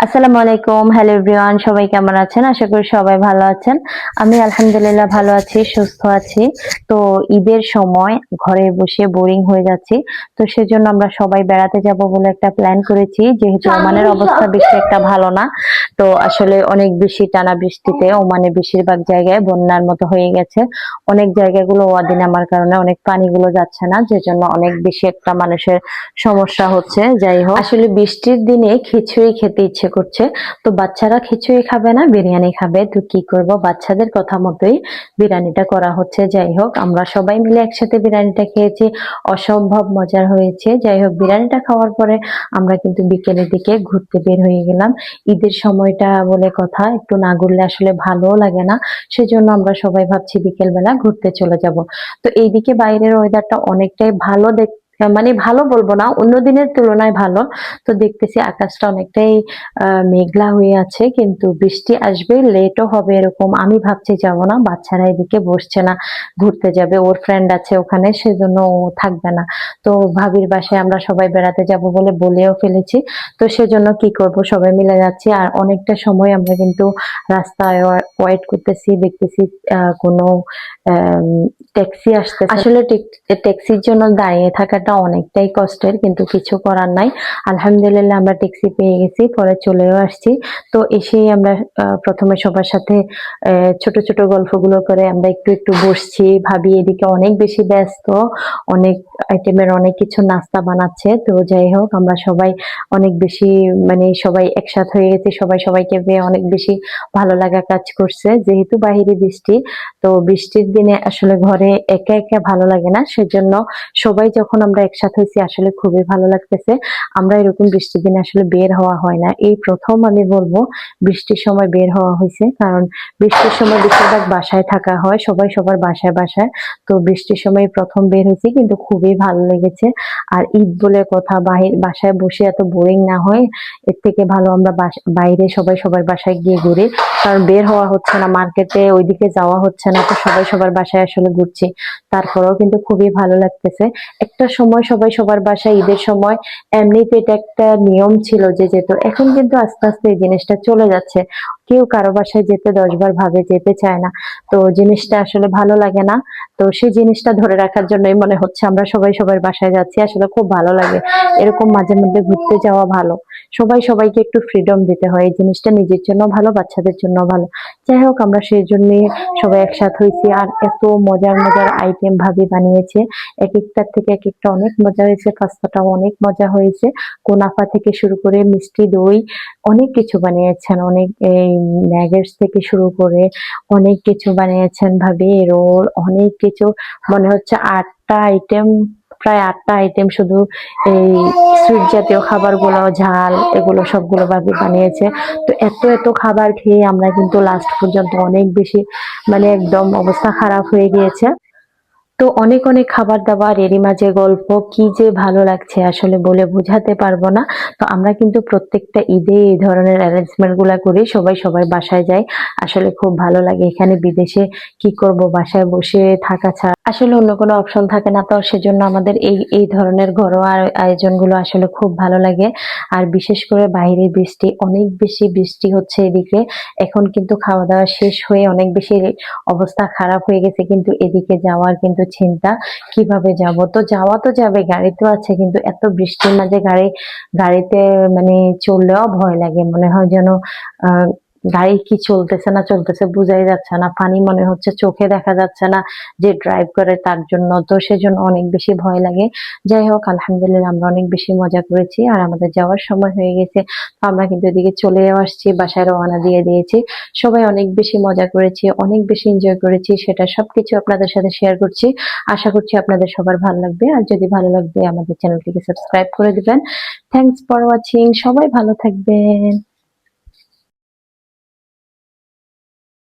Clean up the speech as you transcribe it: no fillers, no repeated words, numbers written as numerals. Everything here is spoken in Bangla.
আসসালামু আলাইকুম, হ্যালো এভরিওয়ান, সবাই কেমন আছেন? আশা করি সবাই ভালো আছেন। আমি আলহামদুলিল্লাহ ভালো আছি, সুস্থ আছি। তো ঈদের সময় ঘরে বসে বোরিং হয়ে যাচ্ছি। তো সেজন্য আমরা সবাই বেড়াতে যাব বলে একটা প্ল্যান করেছি। যেহেতু ওমানের অবস্থা বেশি একটা ভালো না। তো আসলে অনেক বেশি টানা বৃষ্টিতে ওমানে বেশিরভাগ জায়গায় বন্যার মতো হয়ে গেছে। অনেক জায়গাগুলো ওয়াদি নামার কারণে অনেক পানিগুলো যাচ্ছে না, যেজন্য অনেক বেশি একটা মানুষের সমস্যা হচ্ছে। যাই হোক, আসলে বৃষ্টির দিনে খিচুড়ি খেতে ইচ্ছে করছে। তো বাচ্চারা খিচুড়ি খাবে না, বিরিয়ানি খাবে। তো কি করব, বাচ্চাদের কথা মতোই বিরিয়ানিটা করা হচ্ছে। যাই হোক, আমরা সবাই মিলে একসাথে বিরিয়ানিটা খেয়েছি, অসম্ভব মজার হয়েছে। যাই হোক, বিরিয়ানিটা খাওয়ার পরে আমরা কিন্তু বিকেলের দিকে ঘুরতে বের হয়ে গেলাম। ঈদের সময়টা বলে কথা, একটু না ঘুরলে আসলে ভালোও লাগে না। সেজন্য আমরা সবাই ভাবছি বিকেল বেলা ঘুরতে চলে যাব। তো এইদিকে বাইরের ওয়েদারটা অনেকটাই ভালো মানে ভালো বলবো না, অন্য দিনের তুলনায় ভালো। তো দেখতেছি আকাশটা অনেকটাই মেঘলা হয়ে আছে, কিন্তু বৃষ্টি আসবে, লেটও হবে এরকম। আমি ভাবছি যাব না, বাচ্চারা এদিকে বসছে না, ঘুরতে যাবে, ওর ফ্রেন্ড আছে ওখানে, সেজন্য ও থাকবে না। তো ভাবির বাসায় আমরা সবাই বেড়াতে যাব বলে বলেও ফেলেছি। তো সেজন্য কি করব, সবাই মিলে যাচ্ছি। আর অনেকটা সময় আমরা কিন্তু রাস্তায় ওয়েট করতেছি, দেখতেছি কোনো ট্যাক্সি আসতে। আসলে ট্যাক্সির জন্য দাঁড়িয়ে থাকাটা অনেকটাই কষ্টের, কিন্তু কিছু করার নাই। আলহামদুলিল্লাহ আমরা ট্যাক্সি পেয়ে গেছি, পরে চলেও আসছি। তো এসেই আমরা প্রথমে সবার সাথে ছোট ছোট গল্পগুলো করে আমরা একটু একটু বসছি। ভাবি এদিকে অনেক বেশি ব্যস্ত, অনেক আইটেমের অনেক কিছু নাস্তা বানাচ্ছে। তো যাই হোক, আমরা সবাই অনেক বেশি মানে সবাই একসাথ হয়ে গেছি, সবাই সবাইকে পেয়ে অনেক বেশি ভালো লাগা কাজ করছে। যেহেতু বাহিরে বৃষ্টি, তো বৃষ্টির দিনে আসলে ঘরে একা একা ভালো লাগে না, সেজন্য সবাই যখন আমরা একসাথে হয়েছি আসলে খুবই ভালো লাগতেছে। আমরা এরকম বৃষ্টির দিনে আসলে বের হওয়া হয় না, এই প্রথম আমি বলবো বৃষ্টির সময় বের হওয়া হয়েছে। কারণ বৃষ্টির সময় বেশিরভাগ বাসায় থাকা হয়, সবাই সবার বাসায় বাসায়। তো বৃষ্টির সময় প্রথম বের হয়েছি, কিন্তু খুবই ভালো লেগেছে। আর ঈদ বলে কথা, বাসায় বসে এত বোরিং না হয়, এর থেকে ভালো আমরা বাইরে সবাই সবার বাসায় গিয়ে ঘুরি। কারণ বের হওয়া হচ্ছে না, মার্কেটে ওইদিকে যাওয়া হচ্ছে না, তো সবাই সবার বাসায় আসলে ঘুরছি। তারপরেও কিন্তু খুবই ভালো লাগতেছে। একটা সময় সবাই সবার বাসায় ঈদের সময় এমনিতে এটা একটা নিয়ম ছিল যে যেত, এখন কিন্তু আস্তে আস্তে এই জিনিসটা চলে যাচ্ছে। কেউ কারো বাসায় যেতে 10 বার ভাবে, যেতে চায় না। তো জিনিসটা আসলে ভালো লাগে না। তো সেই জিনিসটা ধরে রাখার জন্যই মনে হচ্ছে আমরা সবাই সবার বাসায় যাচ্ছি, আসলে খুব ভালো লাগে। এরকম মাঝে মধ্যে ঘুরতে যাওয়া ভালো। সবাই সবাইকে একটু ফ্রিডম দিতে হয়, এই জিনিসটা নিজের জন্য ভালো, বাচ্চাদের জন্য ভালো। যাই হোক, আমরা সেই জন্যই সবাই একসাথে হয়েছি। আর এত মজার মজার আইটেম ভাবি বানিয়েছে, এক একটার থেকে এক একটা অনেক মজা হয়েছে। পাস্তাটাও অনেক মজা হয়েছে, কুনাফা থেকে শুরু করে মিষ্টি দই, অনেক কিছু বানিয়েছেন। অনেক এই ন্যাগেটস থেকে শুরু করে অনেক কিছু বানিয়েছেন ভাবি, রোল, অনেক কিছু। মনে হচ্ছে 8টা আইটেম, প্রায় 8টা আইটেম। শুধু এই সুইট জাতীয় খাবারগুলো, ঝাল, এগুলো সবগুলো ভাবি বানিয়েছে। তো এত এত খাবার খেয়ে আমরা কিন্তু লাস্ট পর্যন্ত অনেক বেশি মানে একদম অবস্থা খারাপ হয়ে গিয়েছে। তো অনেক অনেক খাবার দাবার, এরই মাঝে গল্প, কি যে ভালো লাগছে আসলে বলে বোঝাতে পারবো না। তো আমরা কিন্তু প্রত্যেকটা ঈদে এই ধরনের অ্যারেঞ্জমেন্ট গুলা করি, সবাই সবার বাসায় যাই। আসলে খুব ভালো লাগে। এখানে বিদেশে কি করব, বাসায় বসে থাকা ছাড়া আসলে অন্য কোনো অপশন থাকে না। তো সেজন্য আমাদের এই এই ধরনের ঘরোয়া আয়োজনগুলো আসলে খুব ভালো লাগে। আর বিশেষ করে বাইরে বৃষ্টি, অনেক বেশি বৃষ্টি হচ্ছে এদিকে। এখন কিন্তু খাওয়া দাওয়া শেষ হয়ে অনেক বেশি অবস্থা খারাপ হয়ে গেছে, কিন্তু এদিকে যাওয়ার কিন্তু চিন্তা, কিভাবে যাব। তো যাওয়া তো যাবে, গাড়ি তো আছে, কিন্তু এত বৃষ্টির মাঝে গাড়িতে মানে চললেও ভয় লাগে। মনে হয় যেন আহ গাড়ি কি চলতেছে না চলতেছে বোঝাই যাচ্ছে না, পানি মনে হচ্ছে চোখে দেখা যাচ্ছে না যে ড্রাইভ করে তার জন্য। তো সেজন্য অনেক বেশি ভয় লাগে। যাই হোক, আলহামদুলিল্লাহ আমরা অনেক বেশি মজা করেছি, আর আমাদের যাওয়ার সময় হয়ে গেছে। তো আমরা কিন্তু এদিকে চলেও আসছি, বাসায় রওনা দিয়ে দিয়েছি। সবাই অনেক বেশি মজা করেছি, অনেক বেশি এনজয় করেছি, সেটা সবকিছু আপনাদের সাথে শেয়ার করছি। আশা করছি আপনাদের সবার ভালো লাগবে। আর যদি ভালো লাগবে আমাদের চ্যানেলটিকে সাবস্ক্রাইব করে দিবেন। থ্যাংকস ফর ওয়াচিং, সবাই ভালো থাকবেন।